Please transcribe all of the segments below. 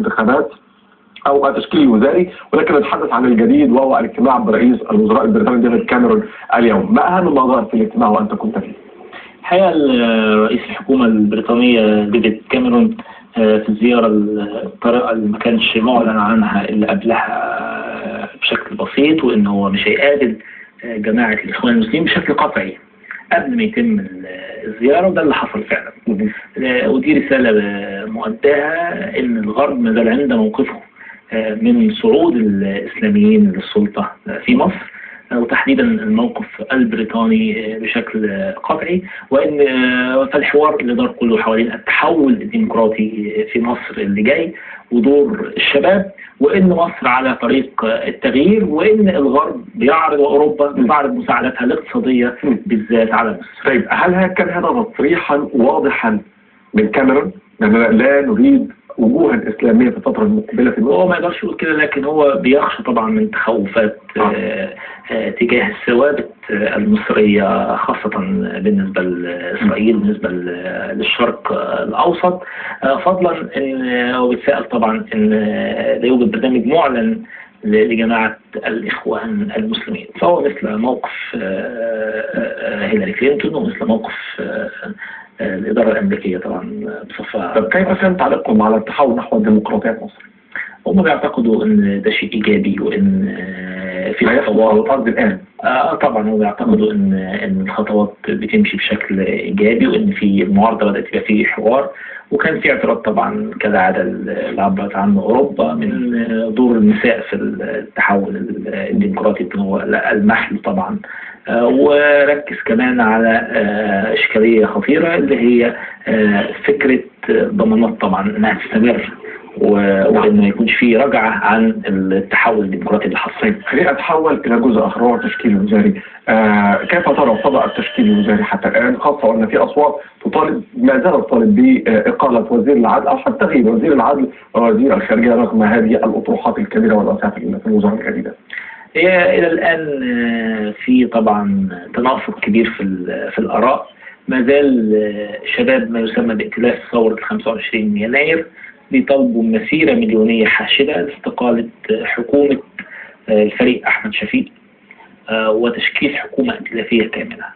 انتخابات أو التشكيل الوزاري، ولكن نتحدث عن الجديد وهو الاجتماع برئيس الوزراء البريطاني ديفيد كاميرون اليوم. ما أهم المظاهر في الاجتماع وأنت كنت فيه؟ الحقيقة رئيس الحكومة البريطانية ديفيد كاميرون في الزيارة الطارئة اللي ما كانش معلن عنها اللي قبلها بشكل بسيط، وإن هو مش هيقابل جماعة الإخوان المسلمين بشكل قطعي قبل ما يتم الزيارة، وده اللي حصل فعلا. ودي رسالة مؤداها إن الغرب ما زال عند موقفه من صعود الإسلاميين للسلطة في مصر، وتحديدا الموقف البريطاني بشكل قطعي، وان فالحوار اللي دار كله حوالين التحول الديمقراطي في مصر اللي جاي ودور الشباب، وان مصر على طريق التغيير، وان الغرب بيعرض واوروبا بتعرض مساعداتها الاقتصاديه بالذات على مصر. طيب هل كان هذا تصريحا واضحا من كاميرون؟ يعني لا نريد وجوها إسلامية في الفترة المقبلة في مصر؟ هو ما يقدرش يقول كده، لكن هو بيخشى طبعا من تخوفات تجاه الثوابت المصرية، خاصة بالنسبة لإسرائيل، بالنسبة للشرق الأوسط، فضلا إن هو بيتساءل طبعا إن لا يوجد برنامج معلن لجماعة الإخوان المسلمين. فهو مثل موقف هيلاري كلينتون ومثل موقف الإدارة الأمريكية طبعا بصفة. طب كيف كان تعليقهم على التحول نحو الديمقراطية في مصر؟ هم بيعتقدوا إن ده شيء إيجابي، وإن في خطوات الأرض الآن. طبعا هم بيعتقدوا إن الخطوات بتمشي بشكل إيجابي، وإن في المعارضة بدأت يبقى في حوار، وكان في اعتراض طبعا كالعادة اللي عبرت عنه أوروبا من دور النساء في التحول الديمقراطي، إن هو المحل طبعا. وركز كمان على إشكالية خطيرة اللي هي فكرة ضمانات طبعا إنها تستمر، وإن ما يكونش فيه رجعة عن التحول الديمقراطي اللي حصل. خلينا أتحول إلى جزء آخر وهو التشكيل الوزاري. كيف ترى وضع التشكيل الوزاري حتى الآن، خاصة وأن في أصوات تطالب ما زالت تطالب بإقالة وزير العدل أو حتى تغيير وزير العدل ووزير الخارجية رغم هذه الأطروحات الكبيرة والواسعة في الوزارة الجديدة؟ هي إلى الآن في طبعا تنافق كبير في الآراء. ما زال شباب ما يسمى بائتلاف ثورة 25 يناير بيطالبوا مسيرة مليونية حاشدة لاستقالة حكومة الفريق أحمد شفيق وتشكيل حكومة ائتلافية كاملة.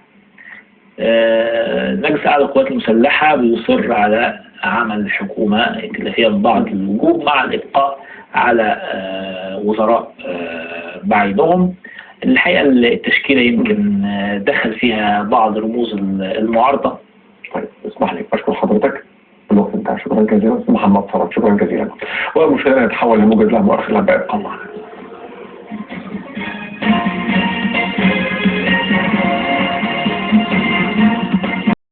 مجلس أعلى القوات المسلحة بيصر على عمل حكومة ائتلافية ببعض الوجوه مع الإبقاء على وزراء بعينهم. الحقيقة التشكيلة يمكن دخل فيها بعض رموز المعارضة. طيب اسمح لي أشكر حضرتك الوقت انتهى. شكرا جزيلا محمد ثروت، شكرا جزيلا. والمشاهدين يتحول لموجز له مؤخرا بإبقاء معنا.